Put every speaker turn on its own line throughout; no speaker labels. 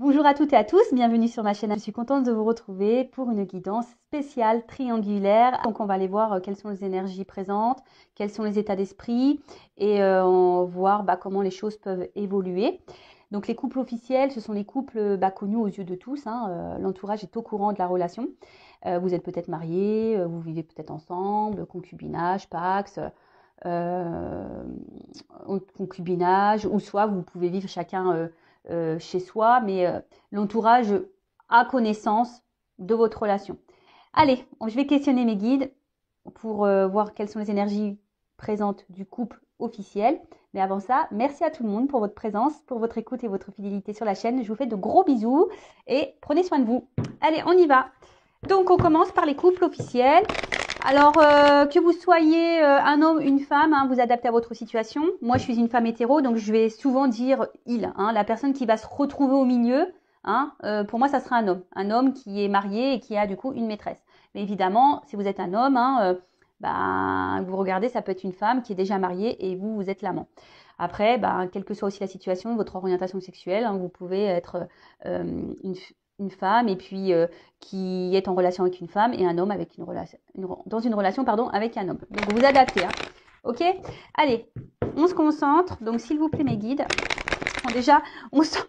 Bonjour à toutes et à tous, bienvenue sur ma chaîne. Je suis contente de vous retrouver pour une guidance spéciale triangulaire. Donc on va aller voir quelles sont les énergies présentes, quels sont les états d'esprit et on va voir comment les choses peuvent évoluer. Donc les couples officiels, ce sont les couples connus aux yeux de tous. L'entourage est au courant de la relation. Vous êtes peut-être mariés, vous vivez peut-être ensemble, concubinage, pax, euh, concubinage, ou soit vous pouvez vivre chacun chez soi, mais l'entourage a connaissance de votre relation. Allez, je vais questionner mes guides pour voir quelles sont les énergies présentes du couple officiel. Mais avant ça, merci à tout le monde pour votre présence, pour votre écoute et votre fidélité sur la chaîne. Je vous fais de gros bisous et prenez soin de vous. Allez, on y va. Donc, on commence par les couples officiels. Alors, que vous soyez un homme, une femme, vous adaptez à votre situation. Moi, je suis une femme hétéro, donc je vais souvent dire il. La personne qui va se retrouver au milieu, pour moi, ça sera un homme. Un homme qui est marié et qui a du coup une maîtresse. Mais évidemment, si vous êtes un homme, vous regardez, ça peut être une femme qui est déjà mariée et vous, vous êtes l'amant. Après, quelle que soit aussi la situation, votre orientation sexuelle, vous pouvez être une femme et puis qui est en relation avec une femme et un homme avec dans une relation avec un homme. Donc vous adaptez. Ok. Allez, on se concentre. Donc s'il vous plaît mes guides. Bon, déjà, on sent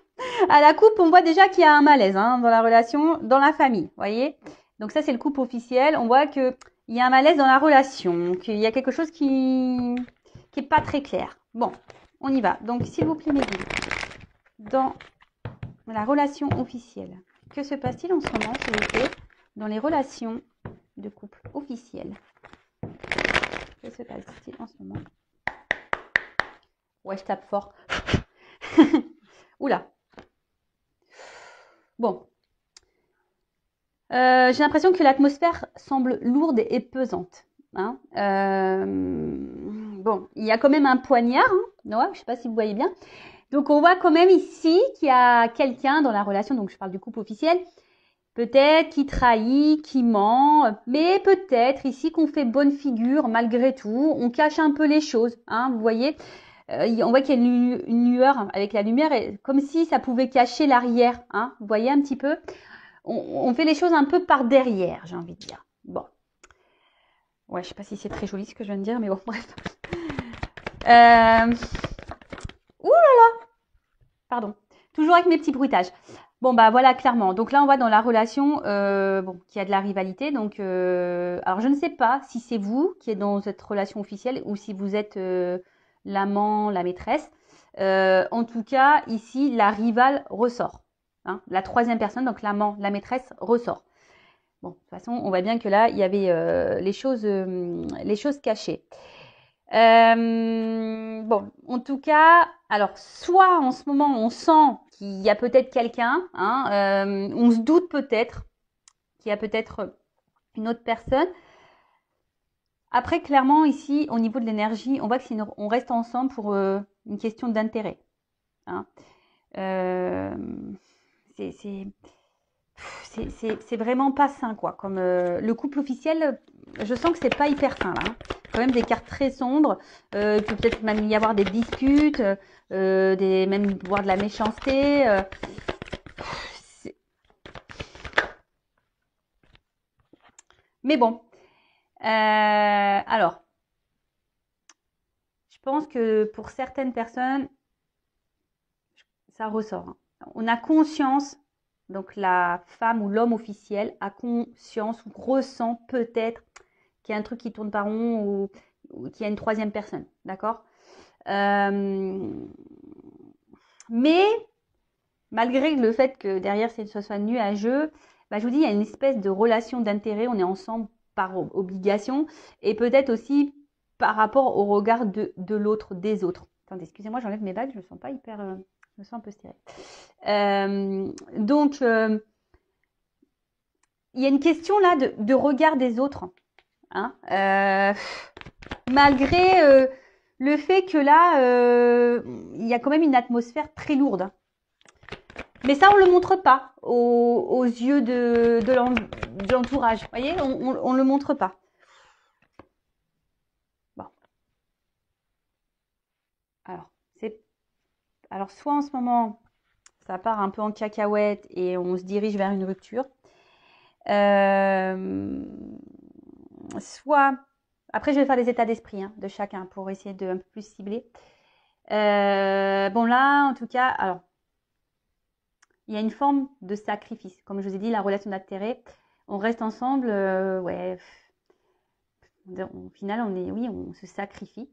à la coupe, on voit déjà qu'il y a un malaise dans la relation, dans la famille. Voyez. Donc ça c'est le couple officiel. On voit que il y a un malaise dans la relation, qu'il y a quelque chose qui est pas très clair. Bon, on y va. Donc s'il vous plaît mes guides, dans la relation officielle. Que se passe-t-il en ce moment, s'il vous plaît, dans les relations de couple officielles? Que se passe-t-il en ce moment? Ouais, je tape fort. Oula. Bon. J'ai l'impression que l'atmosphère semble lourde et pesante. Bon, il y a quand même un poignard. Ouais, je ne sais pas si vous voyez bien. Donc, on voit quand même ici qu'il y a quelqu'un dans la relation, donc je parle du couple officiel, peut-être qui trahit, qui ment, mais peut-être ici qu'on fait bonne figure malgré tout. On cache un peu les choses, vous voyez. On voit qu'il y a une lueur avec la lumière, comme si ça pouvait cacher l'arrière. Vous voyez un petit peu. On fait les choses un peu par derrière, j'ai envie de dire. Bon. Ouais, je sais pas si c'est très joli ce que je viens de dire, mais bon, bref. Ouh là là. Pardon. Toujours avec mes petits bruitages. Bon, voilà, clairement. Donc là, on voit dans la relation qu'il y a de la rivalité. Donc, alors, je ne sais pas si c'est vous qui êtes dans cette relation officielle ou si vous êtes l'amant, la maîtresse. En tout cas, ici, la rivale ressort. La troisième personne, donc l'amant, la maîtresse, ressort. Bon, de toute façon, on voit bien que là, il y avait les choses cachées. Bon, en tout cas, alors soit en ce moment on sent qu'il y a peut-être quelqu'un, on se doute peut-être qu'il y a peut-être une autre personne. Après, clairement ici, au niveau de l'énergie, on voit que on reste ensemble pour une question d'intérêt. Euh, c'est vraiment pas sain, quoi. Comme le couple officiel, je sens que c'est pas hyper sain là. Quand même des cartes très sombres. Il peut peut-être même y avoir des disputes, même voire de la méchanceté. Mais bon. Alors, je pense que pour certaines personnes, ça ressort. On a conscience, donc la femme ou l'homme officiel a conscience ou ressent peut-être qu'il y a un truc qui tourne pas rond ou qu'il y a une troisième personne, d'accord. Mais malgré le fait que derrière ce soit nuageux, je vous dis, il y a une espèce de relation d'intérêt, on est ensemble par obligation et peut-être aussi par rapport au regard de l'autre, des autres. Attendez, excusez-moi, j'enlève mes bagues, je me sens pas hyper... je me sens un peu stérile. Donc, il y a une question là de regard des autres. Malgré le fait que là, il y a quand même une atmosphère très lourde. Mais ça, on ne le montre pas aux yeux de l'entourage. Vous voyez, on ne le montre pas. Bon. Alors, soit en ce moment, ça part un peu en cacahuète et on se dirige vers une rupture. Soit, après je vais faire les états d'esprit de chacun pour essayer de un peu plus cibler. Bon là, en tout cas, alors, il y a une forme de sacrifice. Comme je vous ai dit, la relation d'intérêt, on reste ensemble, ouais. Au final, on se sacrifie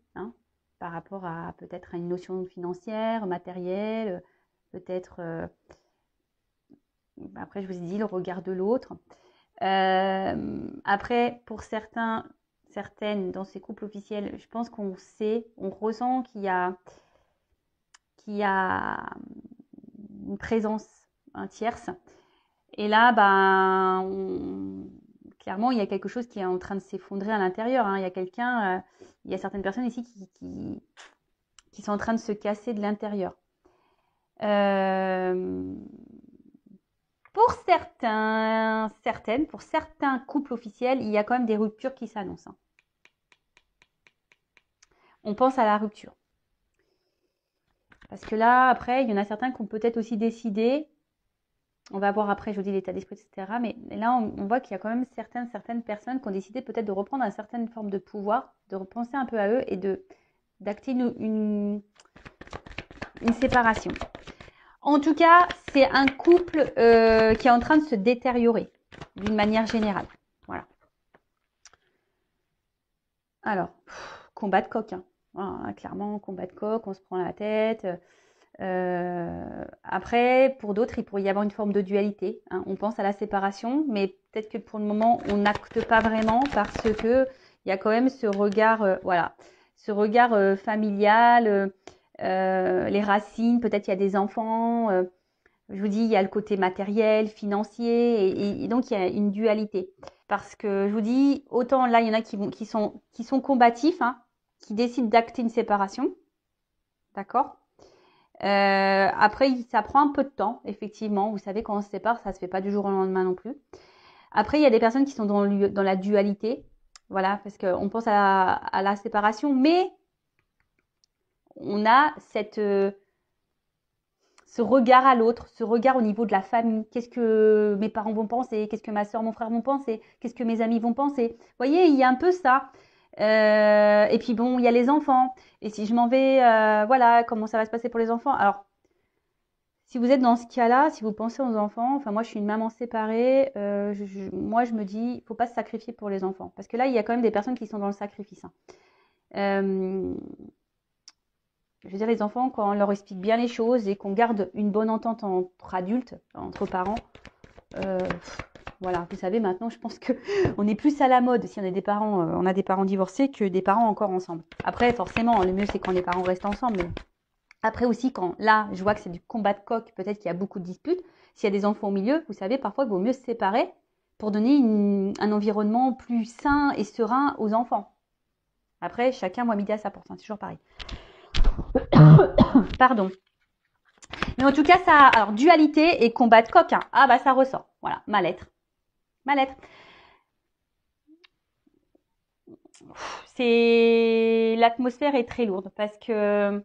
par rapport à peut-être à une notion financière, matérielle, peut-être. Après, je vous ai dit le regard de l'autre. Après, pour certaines dans ces couples officiels, je pense qu'on sait, on ressent qu'il y a une présence tierce. Et là, clairement, il y a quelque chose qui est en train de s'effondrer à l'intérieur. Il y a il y a certaines personnes ici qui sont en train de se casser de l'intérieur. Pour certains couples officiels, il y a quand même des ruptures qui s'annoncent. On pense à la rupture. Parce que là, après, il y en a certains qui ont peut-être aussi décidé, on va voir après, je vous dis l'état d'esprit, etc. Mais là, on voit qu'il y a quand même certaines personnes qui ont décidé peut-être de reprendre une certaine forme de pouvoir, de repenser un peu à eux et d'acter une séparation. En tout cas, c'est un couple qui est en train de se détériorer d'une manière générale. Voilà. Alors, combat de coq. Voilà, clairement, combat de coq, on se prend la tête. Après, pour d'autres, il pourrait y avoir une forme de dualité. On pense à la séparation, mais peut-être que pour le moment, on n'acte pas vraiment parce que il y a quand même ce regard, ce regard familial, les racines. Peut-être il y a des enfants. Je vous dis, il y a le côté matériel, financier, et donc il y a une dualité. Parce que je vous dis, autant là, il y en a qui sont combatifs, qui décident d'acter une séparation, d'accord. Après, ça prend un peu de temps, effectivement. Vous savez, quand on se sépare, ça se fait pas du jour au lendemain non plus. Après, il y a des personnes qui sont dans la dualité, voilà, parce qu'on pense à la séparation, mais on a ce regard à l'autre, ce regard au niveau de la famille. Qu'est-ce que mes parents vont penser? Qu'est-ce que ma soeur, mon frère vont penser? Qu'est-ce que mes amis vont penser? Vous voyez, il y a un peu ça. Et puis bon, il y a les enfants. Et si je m'en vais, voilà, comment ça va se passer pour les enfants? Alors, si vous êtes dans ce cas-là, si vous pensez aux enfants, enfin moi je suis une maman séparée, moi je me dis, faut pas se sacrifier pour les enfants. Parce que là, il y a quand même des personnes qui sont dans le sacrifice. Je veux dire, les enfants, quand on leur explique bien les choses et qu'on garde une bonne entente entre adultes, entre parents, voilà, vous savez, maintenant, je pense que on est plus à la mode si on a des parents, divorcés que des parents encore ensemble. Après, forcément, le mieux, c'est quand les parents restent ensemble. Mais après aussi, quand là, je vois que c'est du combat de coq, peut-être qu'il y a beaucoup de disputes. S'il y a des enfants au milieu, vous savez, parfois, il vaut mieux se séparer pour donner un environnement plus sain et serein aux enfants. Après, chacun voit midi à sa porte, c'est toujours pareil. Pardon. Mais en tout cas, ça, alors dualité et combat de coq. Ah bah ça ressort. Voilà, mal-être. L'atmosphère est très lourde parce que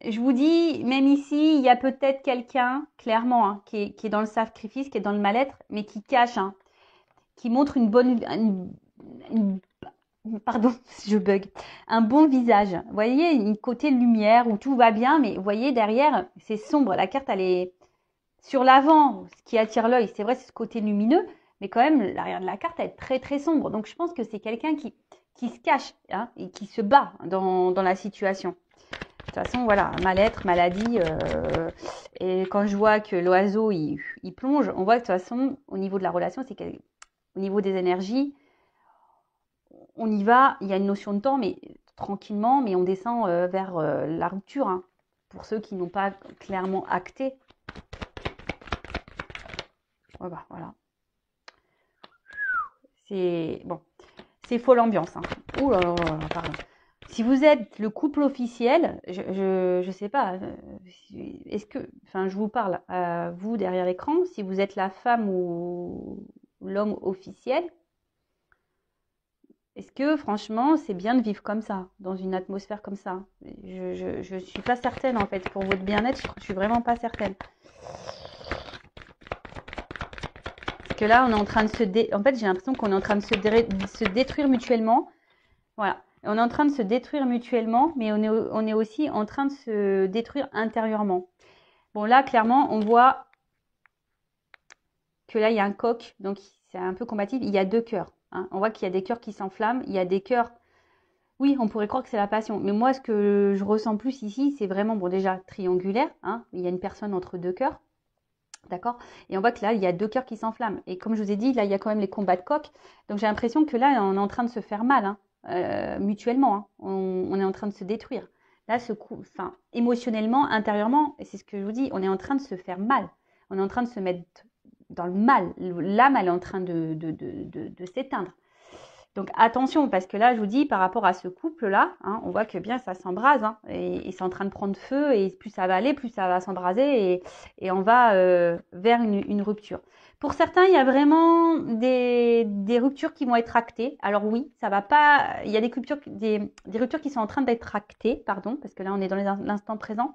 je vous dis, même ici, il y a peut-être quelqu'un, clairement, qui est dans le sacrifice, qui est dans le mal-être, mais qui cache, qui montre pardon, je bug, un bon visage. Vous voyez, une côté lumière où tout va bien, mais vous voyez, derrière, c'est sombre. La carte, elle est sur l'avant, ce qui attire l'œil. C'est vrai, c'est ce côté lumineux, mais quand même, l'arrière de la carte, elle est très, très sombre. Donc, je pense que c'est quelqu'un qui se cache et qui se bat dans la situation. De toute façon, voilà, mal-être, maladie. Et quand je vois que l'oiseau, il plonge, on voit que de toute façon, au niveau de la relation, au niveau des énergies, on y va, il y a une notion de temps, mais tranquillement, mais on descend vers la rupture. Pour ceux qui n'ont pas clairement acté. Voilà. C'est bon, c'est folle ambiance. Ouh là là là, pardon. Si vous êtes le couple officiel, je sais pas, est-ce que, enfin, je vous parle à vous derrière l'écran, si vous êtes la femme ou l'homme officiel, Est-ce que franchement, c'est bien de vivre comme ça, dans une atmosphère comme ça? Je suis pas certaine en fait. Pour votre bien-être, je suis vraiment pas certaine. Parce que là, on est en train de en fait, j'ai l'impression qu'on est en train de se détruire mutuellement. Voilà. On est en train de se détruire mutuellement, mais on est aussi en train de se détruire intérieurement. Bon, là, clairement, on voit que là, il y a un coq, donc c'est un peu combatif. Il y a deux cœurs. Hein. On voit qu'il y a des cœurs qui s'enflamment. Il y a des cœurs. Oui, on pourrait croire que c'est la passion. Mais moi, ce que je ressens plus ici, c'est vraiment, bon, déjà, triangulaire. Hein. Il y a une personne entre deux cœurs. D'accord? Et on voit que là, il y a deux cœurs qui s'enflamment. Et comme je vous ai dit, là, il y a quand même les combats de coq. Donc, j'ai l'impression que là, on est en train de se faire mal, hein, mutuellement. Hein. On est en train de se détruire. Là, ce coup, enfin, émotionnellement, intérieurement, et c'est ce que je vous dis, on est en train de se faire mal. On est en train de se mettre dans le mal. L'âme, elle est en train de s'éteindre. Donc attention, parce que là, je vous dis, par rapport à ce couple-là, hein, on voit que bien ça s'embrase, hein, et c'est en train de prendre feu, et plus ça va aller, plus ça va s'embraser, et on va vers une rupture. Pour certains, il y a vraiment des ruptures qui vont être actées. Alors oui, ça va pas. Il y a des ruptures qui sont en train d'être actées, pardon, parce que là, on est dans l'instant présent.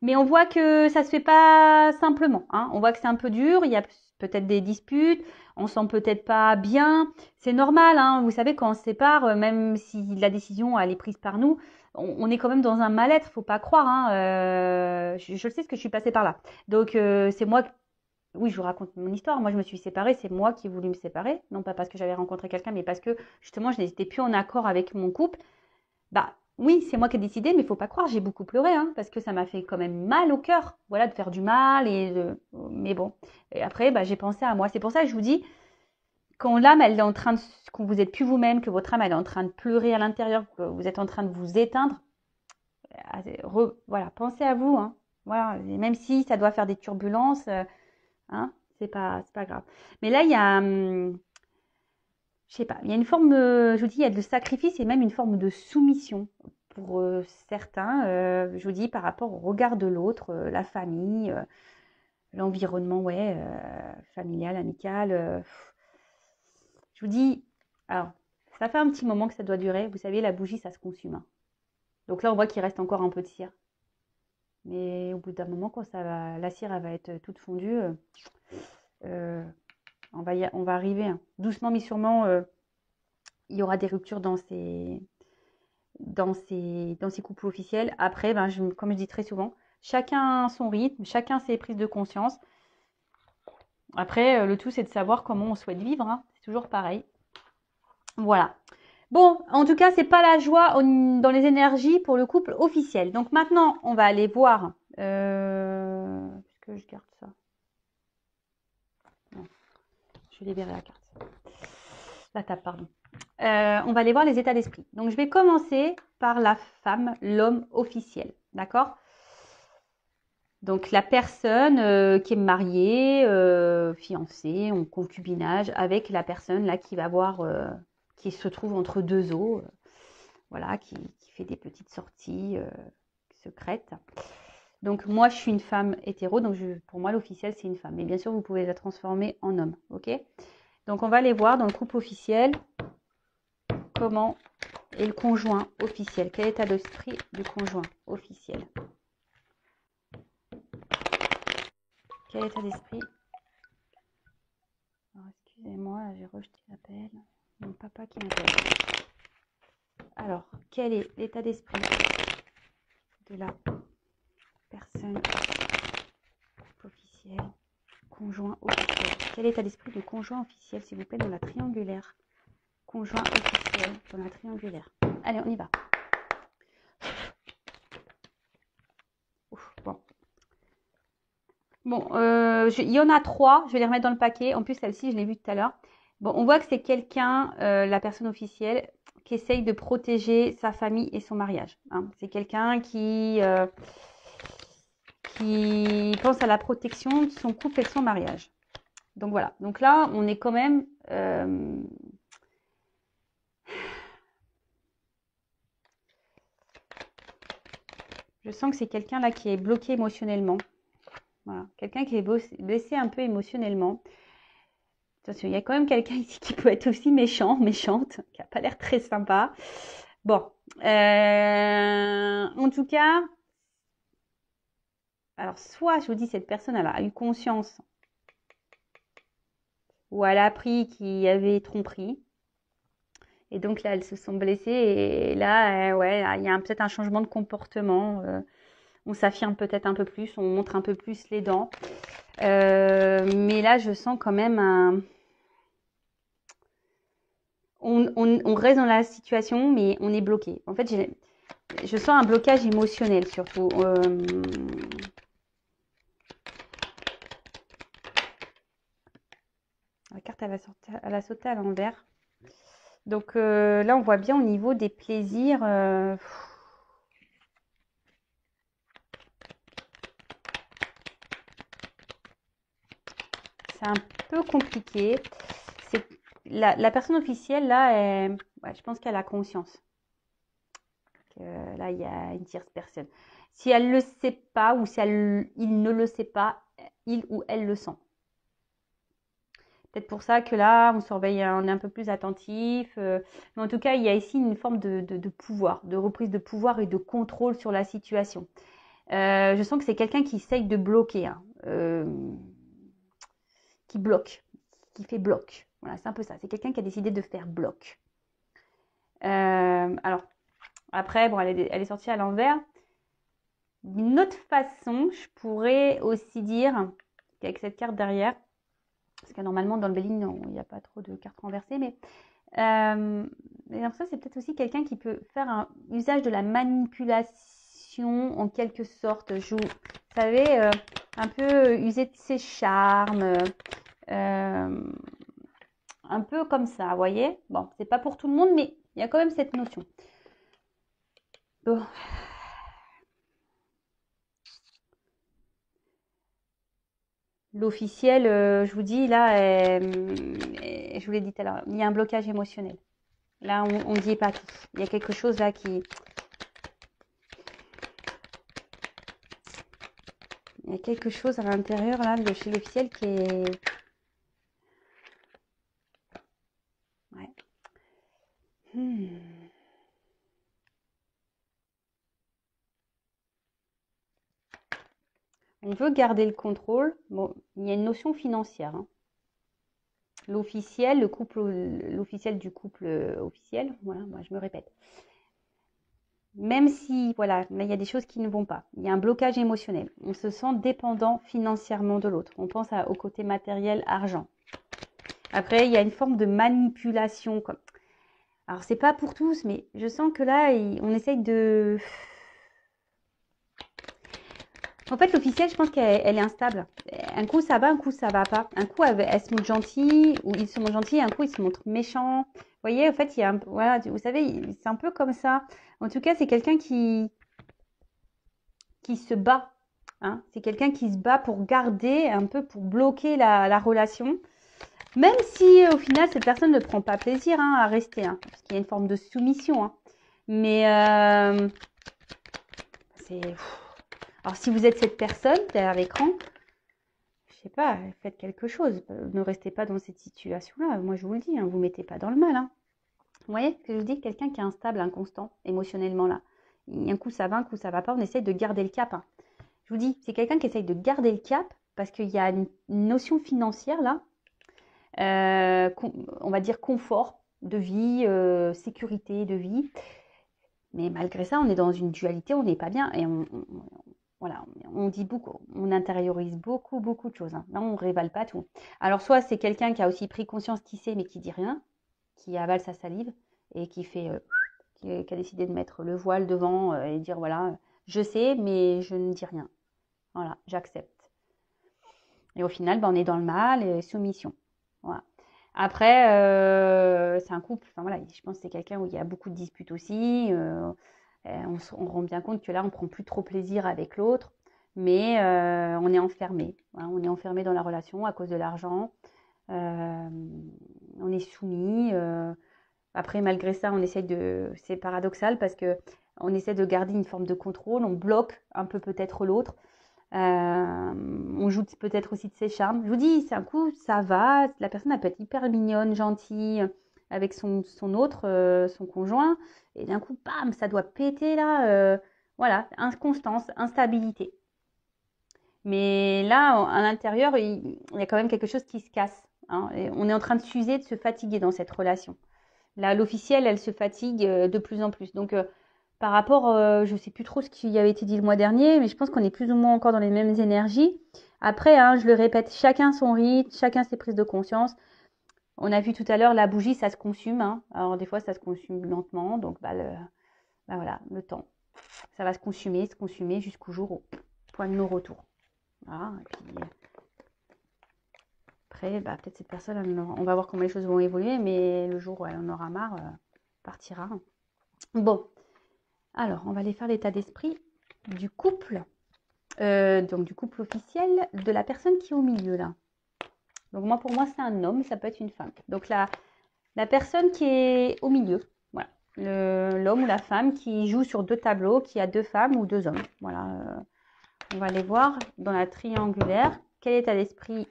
Mais on voit que ça se fait pas simplement. Hein. On voit que c'est un peu dur. Il y a peut-être des disputes. On sent peut-être pas bien. C'est normal. Hein. Vous savez, quand on se sépare, même si la décision elle est prise par nous, on est quand même dans un mal-être. Faut pas croire. Hein. Je le sais, ce que je suis passée par là. Donc c'est moi. Oui, je vous raconte mon histoire. Moi, je me suis séparée. C'est moi qui ai voulu me séparer. Non pas parce que j'avais rencontré quelqu'un, mais parce que justement, je n'étais plus en accord avec mon couple. Bah oui, c'est moi qui ai décidé, mais il faut pas croire, j'ai beaucoup pleuré, hein, parce que ça m'a fait quand même mal au cœur, voilà, de faire du mal mais bon. Et après, bah, j'ai pensé à moi. C'est pour ça que je vous dis, quand l'âme, elle est en train de, quand vous êtes plus vous-même, que votre âme, elle est en train de pleurer à l'intérieur, que vous êtes en train de vous éteindre, voilà, pensez à vous, hein. Voilà, et même si ça doit faire des turbulences, hein, c'est pas grave. Mais là, il y a, je sais pas, il y a une forme, je vous dis, il y a de sacrifice et même une forme de soumission pour certains, je vous dis, par rapport au regard de l'autre, la famille, l'environnement, ouais, familial, amical. Je vous dis, alors, ça fait un petit moment que ça doit durer. Vous savez, la bougie, ça se consume. Hein. Donc là, on voit qu'il reste encore un peu de cire. Mais au bout d'un moment, quand la cire elle va être toute fondue, on va arriver. Hein. Doucement, mais sûrement, il y aura des ruptures dans ces couples officiels. Après, ben, comme je dis très souvent, chacun son rythme, chacun ses prises de conscience. Après, le tout, c'est de savoir comment on souhaite vivre. Hein. C'est toujours pareil. Voilà. Bon, en tout cas, c'est pas la joie dans les énergies pour le couple officiel. Donc maintenant, on va aller voir. Est-ce que je garde ça? Non, je vais libérer la carte. La table, pardon. On va aller voir les états d'esprit. Donc, je vais commencer par la femme, l'homme officiel. D'accord? Donc, la personne qui est mariée, fiancée, en concubinage, avec la personne là qui va voir, qui se trouve entre deux eaux, voilà, qui fait des petites sorties secrètes. Donc, moi, je suis une femme hétéro, donc pour moi, l'officiel, c'est une femme. Mais bien sûr, vous pouvez la transformer en homme, ok? Donc, on va aller voir dans le couple officiel comment est le conjoint officiel. Quel état d'esprit du conjoint officiel? Quel état d'esprit? Excusez-moi, j'ai rejeté l'appel. Mon papa qui m'appelle. Alors, quel est l'état d'esprit de la personne officielle, conjoint officiel? Quel état d'esprit du conjoint officiel, s'il vous plaît, dans la triangulaire? Conjoint officiel dans la triangulaire. Allez, on y va. Ouf, bon. Bon, il y en a 3. Je vais les remettre dans le paquet. En plus, celle-ci, je l'ai vue tout à l'heure. Bon, on voit que c'est quelqu'un, la personne officielle, qui essaye de protéger sa famille et son mariage. Hein. C'est quelqu'un qui pense à la protection de son couple et de son mariage. Donc voilà. Donc là, on est quand même... je sens que c'est quelqu'un là qui est bloqué émotionnellement. Voilà. Quelqu'un qui est blessé un peu émotionnellement. Attention, il y a quand même quelqu'un ici qui peut être aussi méchant, méchante, qui n'a pas l'air très sympa. Bon, en tout cas, alors soit je vous dis cette personne elle a eu conscience ou elle a appris qu'il y avait tromperie et donc là elles se sont blessées et là ouais il y a peut-être un changement de comportement. On s'affirme peut-être un peu plus, on montre un peu plus les dents. Mais là je sens quand même on reste dans la situation mais on est bloqué. En fait je sens un blocage émotionnel surtout. La carte, elle a sauté à l'envers. Donc là, on voit bien au niveau des plaisirs. C'est un peu compliqué. C'est la personne officielle, là, ouais, je pense qu'elle a conscience. Là, il y a une tierce personne. Si elle ne le sait pas ou si il ne le sait pas, il ou elle le sent. Peut-être pour ça que là, on surveille, on est un peu plus attentif. Mais en tout cas, il y a ici une forme de pouvoir, de reprise de pouvoir et de contrôle sur la situation. Je sens que c'est quelqu'un qui essaye de bloquer, hein, qui bloque, qui fait bloc. Voilà, c'est un peu ça. C'est quelqu'un qui a décidé de faire bloc. Alors, après, bon, elle est sortie à l'envers. D'une autre façon, je pourrais aussi dire qu'avec cette carte derrière, parce que normalement dans le Béline, il n'y a pas trop de cartes renversées, mais ça c'est peut-être aussi quelqu'un qui peut faire un usage de la manipulation en quelque sorte. Vous savez, un peu user de ses charmes, un peu comme ça, vous voyez. Bon, c'est pas pour tout le monde, mais il y a quand même cette notion. Bon. L'officiel, je vous dis, là, je vous l'ai dit tout à l'heure, il y a un blocage émotionnel. Là, on ne dit pas tout. Il y a quelque chose là qui... Il y a quelque chose à l'intérieur là de chez l'officiel qui est... Ouais. On veut garder le contrôle. Bon, il y a une notion financière. Hein. L'officiel, l'officiel du couple officiel, voilà, moi je me répète. Même si, voilà, mais il y a des choses qui ne vont pas. Il y a un blocage émotionnel. On se sent dépendant financièrement de l'autre. On pense au côté matériel, argent. Après, il y a une forme de manipulation. Alors, c'est pas pour tous, mais je sens que là, on essaye de... En fait, l'officiel, je pense qu'elle est instable. Un coup, ça va, un coup, ça va pas. Un coup, elle se montre gentille, ou ils se montrent gentils, un coup, ils se montrent méchants. Vous voyez, en fait, il y a voilà, vous savez, c'est un peu comme ça. En tout cas, c'est quelqu'un qui se bat. Hein. C'est quelqu'un qui se bat pour garder, un peu pour bloquer la relation. Même si, au final, cette personne ne prend pas plaisir hein, à rester. Hein, parce qu'il y a une forme de soumission. Hein. Mais c'est... Alors, si vous êtes cette personne derrière l'écran, je sais pas, faites quelque chose. Ne restez pas dans cette situation-là. Moi, je vous le dis, hein, vous ne mettez pas dans le mal. Hein. Vous voyez ce que je vous dis? Quelqu'un qui est instable, inconstant, émotionnellement, là. Un coup, ça va, un coup, ça va pas. On essaye de garder le cap. Hein. Je vous dis, c'est quelqu'un qui essaye de garder le cap parce qu'il y a une notion financière, là. On va dire confort de vie, sécurité de vie. Mais malgré ça, on est dans une dualité, on n'est pas bien. Et voilà, on dit beaucoup, on intériorise beaucoup, beaucoup de choses. Hein. Là, on ne révèle pas tout. Alors, soit c'est quelqu'un qui a aussi pris conscience qui sait, mais qui dit rien, qui avale sa salive et qui fait, qui a décidé de mettre le voile devant et dire voilà, je sais, mais je ne dis rien. Voilà, j'accepte. Et au final, on est dans le mal et soumission. Voilà. Après, c'est un couple. Enfin voilà, je pense que c'est quelqu'un où il y a beaucoup de disputes aussi. On rend bien compte que là, on prend plus trop plaisir avec l'autre, mais on est enfermé. Voilà, on est enfermé dans la relation à cause de l'argent. On est soumis. Après, malgré ça, on essaie de. C'est paradoxal parce que on essaie de garder une forme de contrôle. On bloque un peu peut-être l'autre. On joue peut-être aussi de ses charmes. Je vous dis, c'est un coup, ça va. La personne, elle peut être hyper mignonne, gentille, avec son autre, son conjoint. Et d'un coup, bam, ça doit péter là. Voilà, inconstance, instabilité. Mais là, à l'intérieur, il y a quand même quelque chose qui se casse. Hein, et on est en train de s'user, de se fatiguer dans cette relation. Là, l'officielle, elle se fatigue de plus en plus. Donc, par rapport, je ne sais plus trop ce qui avait été dit le mois dernier, mais je pense qu'on est plus ou moins encore dans les mêmes énergies. Après, hein, je le répète, chacun son rythme, chacun ses prises de conscience. On a vu tout à l'heure, la bougie, ça se consume. Hein. Alors, des fois, ça se consume lentement. Donc, voilà, le temps. Ça va se consumer jusqu'au jour au point de non-retour. Voilà. Et puis, après, peut-être cette personne, on va voir comment les choses vont évoluer, mais le jour où elle en aura marre, partira. Bon, alors, on va aller faire l'état d'esprit du couple. Donc, du couple officiel de la personne qui est au milieu, là. Donc, moi, pour moi, c'est un homme, ça peut être une femme. Donc, la personne qui est au milieu, voilà. L'homme ou la femme qui joue sur deux tableaux, qui a deux femmes ou deux hommes. Voilà. On va aller voir dans la triangulaire quel état d'esprit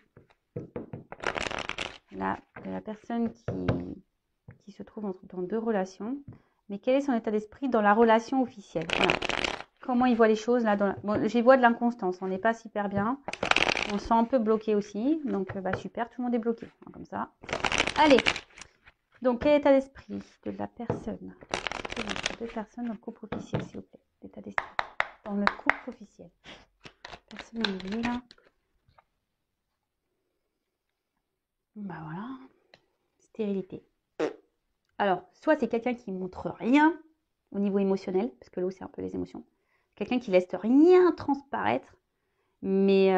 de la personne qui se trouve dans deux relations. Mais quel est son état d'esprit dans la relation officielle? Voilà. Comment il voit les choses là bon, j'y vois de l'inconstance, on n'est pas super bien. On se sent un peu bloqué aussi. Donc super, tout le monde est bloqué. Hein, comme ça. Allez. Donc quel état d'esprit de la personne? Deux personnes dans le couple officiel, s'il vous plaît. L'état d'esprit. Dans le couple officiel. Personne au milieu là. Voilà. Stérilité. Alors, soit c'est quelqu'un qui montre rien au niveau émotionnel, parce que l'eau c'est un peu les émotions. Quelqu'un qui laisse rien transparaître, mais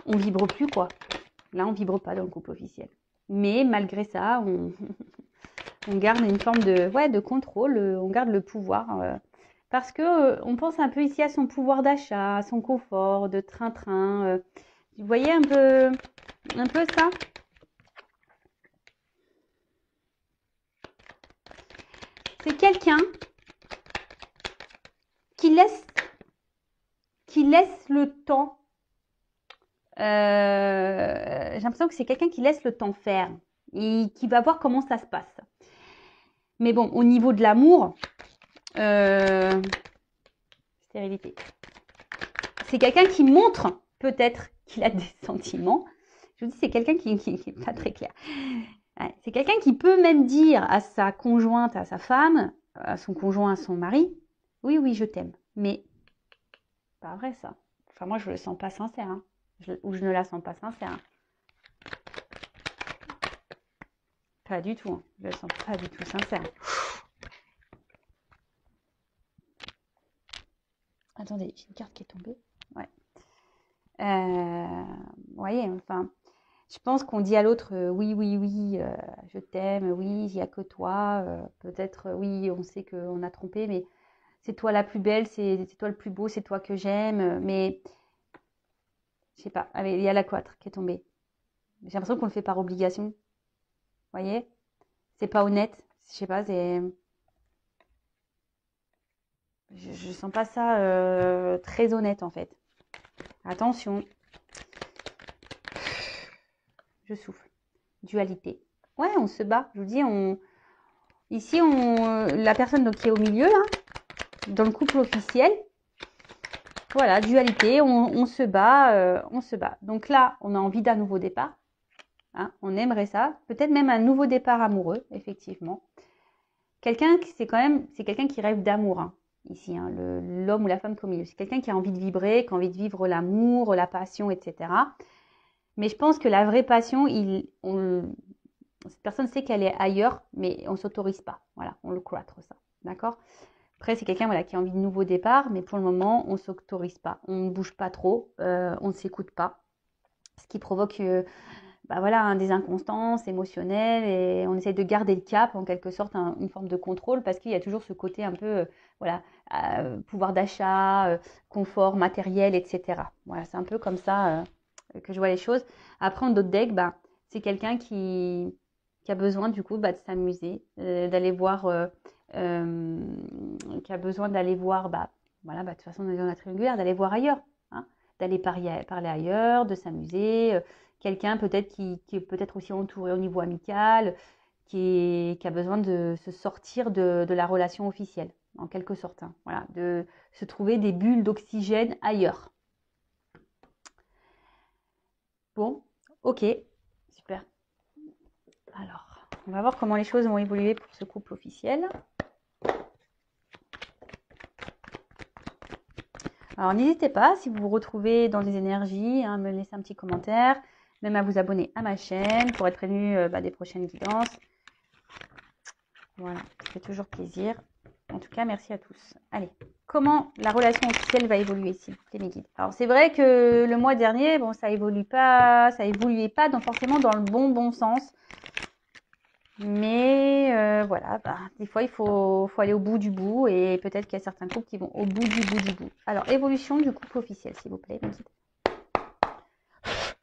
on vibre plus quoi. Là, on vibre pas dans le couple officiel. Mais malgré ça, on garde une forme de contrôle, on garde le pouvoir. Parce que on pense un peu ici à son pouvoir d'achat, à son confort, de train-train. Vous voyez un peu ça? C'est quelqu'un qui laisse le temps. J'ai l'impression que c'est quelqu'un qui laisse le temps faire et qui va voir comment ça se passe. Mais bon, au niveau de l'amour, stérilité. C'est quelqu'un qui montre peut-être qu'il a des sentiments. Je vous dis, c'est quelqu'un qui n'est pas très clair. Ouais, c'est quelqu'un qui peut même dire à sa conjointe, à sa femme, à son conjoint, à son mari, oui, oui, je t'aime. Mais pas vrai ça. Enfin, moi, je le sens pas sincère. Hein. Ou je ne la sens pas sincère. Hein. Pas du tout. Hein. Je ne la sens pas du tout sincère. Attendez, j'ai une carte qui est tombée. Ouais. Vous voyez, enfin, je pense qu'on dit à l'autre oui, oui, oui, je t'aime, oui, il n'y a que toi. Peut-être, oui, on sait qu'on a trompé, mais c'est toi la plus belle, c'est toi le plus beau, c'est toi que j'aime. Mais je sais pas, il y a la 4 qui est tombée. J'ai l'impression qu'on le fait par obligation. Vous voyez? C'est pas honnête. Je sais pas, c'est. Je sens pas ça très honnête en fait. Attention. Je souffle. Dualité. Ouais, on se bat. Je vous dis, ici, la personne donc, qui est au milieu, là, dans le couple officiel, voilà, dualité, on se bat, on se bat. Donc là, on a envie d'un nouveau départ. Hein, on aimerait ça. Peut-être même un nouveau départ amoureux, effectivement. Quelqu'un, c'est quelqu'un qui rêve d'amour, hein, ici, hein, l'homme ou la femme qui est au milieu. C'est quelqu'un qui a envie de vibrer, qui a envie de vivre l'amour, la passion, etc. Mais je pense que la vraie passion, cette personne sait qu'elle est ailleurs, mais on ne s'autorise pas. Voilà, on le cloître ça. D'accord? Après, c'est quelqu'un voilà, qui a envie de nouveau départ, mais pour le moment, on ne s'autorise pas. On ne bouge pas trop, on ne s'écoute pas. Ce qui provoque voilà, des inconstances émotionnelles et on essaye de garder le cap, en quelque sorte, une forme de contrôle, parce qu'il y a toujours ce côté un peu, voilà, pouvoir d'achat, confort matériel, etc. Voilà, c'est un peu comme ça que je vois les choses. Après, en d'autres decks, c'est quelqu'un qui a besoin du coup de s'amuser, d'aller voir qui a besoin d'aller voir, voilà, de toute façon, on est dans la triangulaire, d'aller voir ailleurs, hein, d'aller parler ailleurs, de s'amuser. Quelqu'un peut-être qui est peut-être aussi entouré au niveau amical, qui a besoin de se sortir de la relation officielle, en quelque sorte. Hein, voilà, de se trouver des bulles d'oxygène ailleurs. Bon, ok, super. Alors, on va voir comment les choses vont évoluer pour ce couple officiel. Alors, n'hésitez pas, si vous vous retrouvez dans les énergies, à me laisser un petit commentaire, même à vous abonner à ma chaîne pour être prévenu des prochaines guidances. Voilà, ça fait toujours plaisir. En tout cas, merci à tous. Allez, comment la relation officielle va évoluer, s'il vous plaît, mes guides. Alors, c'est vrai que le mois dernier, bon, ça évoluait pas forcément dans le bon sens. Mais voilà, des fois, il faut aller au bout du bout. Et peut-être qu'il y a certains couples qui vont au bout du bout du bout. Alors, évolution du couple officiel, s'il vous plaît.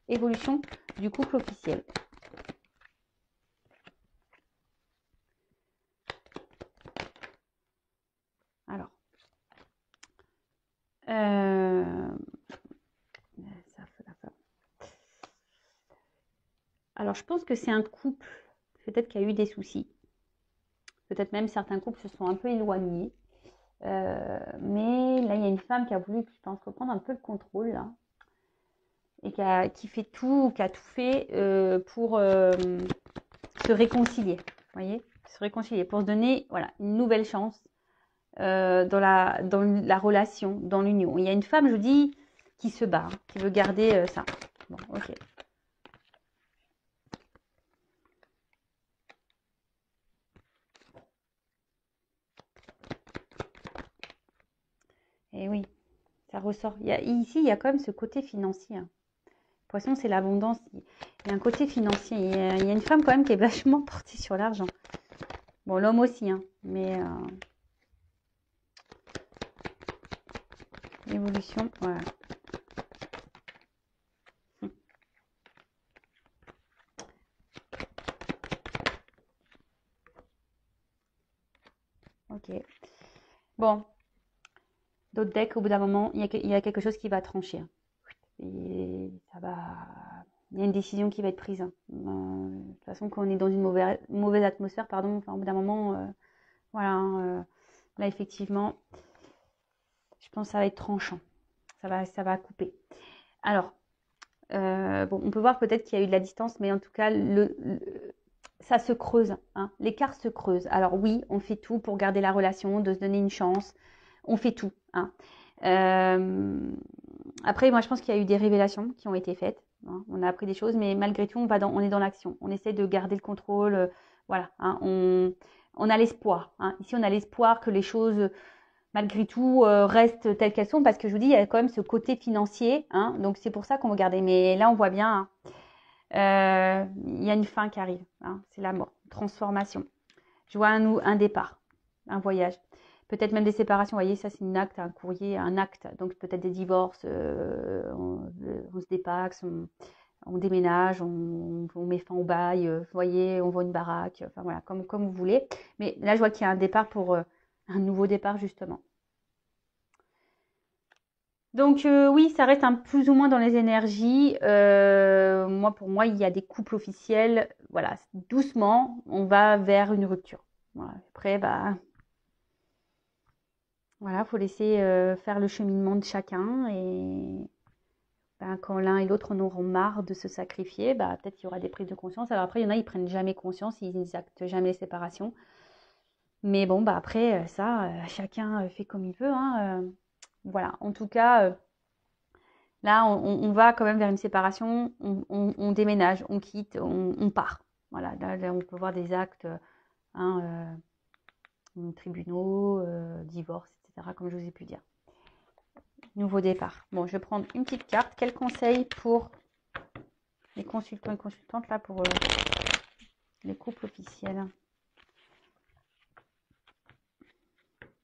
Évolution du couple officiel. Alors, alors, je pense que c'est un couple, peut-être qu'il y a eu des soucis. Peut-être même certains couples se sont un peu éloignés. Mais là, il y a une femme qui a voulu, je pense, reprendre un peu le contrôle, là. Et qui a tout fait pour se réconcilier. Vous voyez, se réconcilier, pour se donner, voilà, une nouvelle chance dans la relation, dans l'union. Il y a une femme, je vous dis, qui se bat, hein, qui veut garder ça. Bon, ok. Et oui, ça ressort. Ici, il y a quand même ce côté financier. Hein. Poisson, c'est l'abondance. Il y a un côté financier. Il y a une femme quand même qui est vachement portée sur l'argent. Bon, l'homme aussi, hein, mais évolution, voilà. Ok. Bon. D'autres decks, au bout d'un moment, il y a quelque chose qui va trancher. Hein. Et ça va... Il y a une décision qui va être prise. Hein. De toute façon, quand on est dans une mauvaise atmosphère, pardon, enfin, au bout d'un moment, voilà. Hein, là, effectivement, je pense que ça va être tranchant. Ça va couper. Alors, bon, on peut voir peut-être qu'il y a eu de la distance, mais en tout cas, ça se creuse. Hein. L'écart se creuse. Alors oui, on fait tout pour garder la relation, de se donner une chance. On fait tout. Hein. Après, moi, je pense qu'il y a eu des révélations qui ont été faites. Hein. On a appris des choses, mais malgré tout, on est dans l'action. On essaie de garder le contrôle. Voilà. Hein. On a l'espoir. Hein. Ici, on a l'espoir que les choses, malgré tout, restent telles qu'elles sont. Parce que je vous dis, il y a quand même ce côté financier. Hein. Donc, c'est pour ça qu'on va garder. Mais là, on voit bien, hein, il y a une fin qui arrive. Hein. C'est la mort. Transformation. Je vois un départ, un voyage. Peut-être même des séparations, vous voyez, ça c'est un acte, un courrier, un acte. Donc peut-être des divorces, on se dépaxe, on déménage, on met fin au bail, vous voyez, on vend une baraque, enfin voilà, comme vous voulez. Mais là, je vois qu'il y a un départ pour un nouveau départ, justement. Donc oui, ça reste plus ou moins dans les énergies. Pour moi, il y a des couples officiels. Voilà, doucement, on va vers une rupture. Voilà. Après, voilà, faut laisser faire le cheminement de chacun et quand l'un et l'autre en auront marre de se sacrifier, peut-être qu'il y aura des prises de conscience. Alors après, il y en a, ils prennent jamais conscience, ils actent jamais les séparations. Mais bon, après, ça, chacun fait comme il veut. Hein, voilà, en tout cas, là, on va quand même vers une séparation, on déménage, on quitte, on part. Voilà, là, on peut voir des actes, hein, tribunaux, divorce, etc., comme je vous ai pu dire. Nouveau départ. Bon, je vais prendre une petite carte. Quel conseil pour les consultants et consultantes là pour les couples officiels?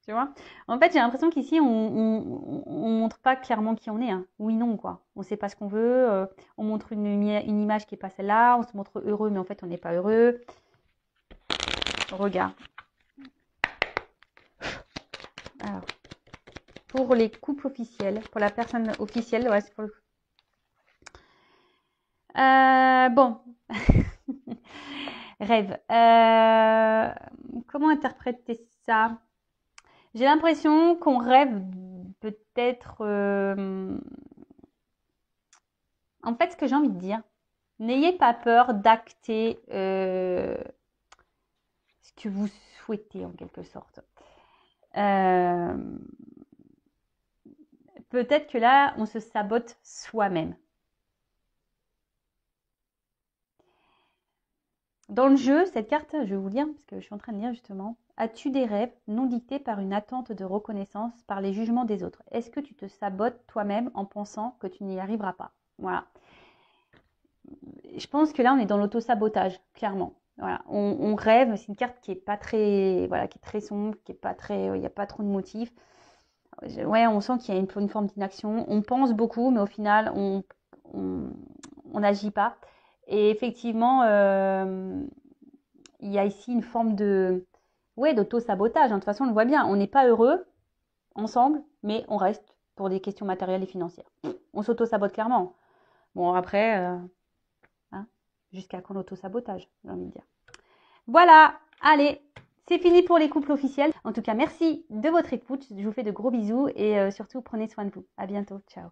Tu vois? En fait, j'ai l'impression qu'ici, on montre pas clairement qui on est. Hein. Oui, non, quoi. On sait pas ce qu'on veut. On montre une image qui est pas celle-là. On se montre heureux, mais en fait, on n'est pas heureux. Regarde. pour les couples officiels, pour la personne officielle. Ouais, c'est pour le... Bon. Rêve. Comment interpréter ça? J'ai l'impression qu'on rêve peut-être... En fait, ce que j'ai envie de dire, n'ayez pas peur d'acter ce que vous souhaitez en quelque sorte. Peut-être que là, on se sabote soi-même. Dans le jeu, cette carte, je vais vous lire parce que je suis en train de lire justement. As-tu des rêves non dictés par une attente de reconnaissance, par les jugements des autres? Est-ce que tu te sabotes toi-même en pensant que tu n'y arriveras pas? Voilà. Je pense que là, on est dans l'auto-sabotage, clairement. Voilà. On rêve, c'est une carte qui est pas très, voilà, qui est très sombre, qui est pas très, il n'y a pas trop de motifs. Ouais, on sent qu'il y a une forme d'inaction. On pense beaucoup, mais au final, on n'agit pas. Et effectivement, il y a ici une forme de, ouais, d'auto-sabotage. De toute façon, on le voit bien. On n'est pas heureux ensemble, mais on reste pour des questions matérielles et financières. On s'auto-sabote clairement. Bon, après, hein, jusqu'à quand l'auto-sabotage, j'ai envie de dire. Voilà, allez, c'est fini pour les couples officiels. En tout cas, merci de votre écoute. Je vous fais de gros bisous et surtout, prenez soin de vous. À bientôt. Ciao.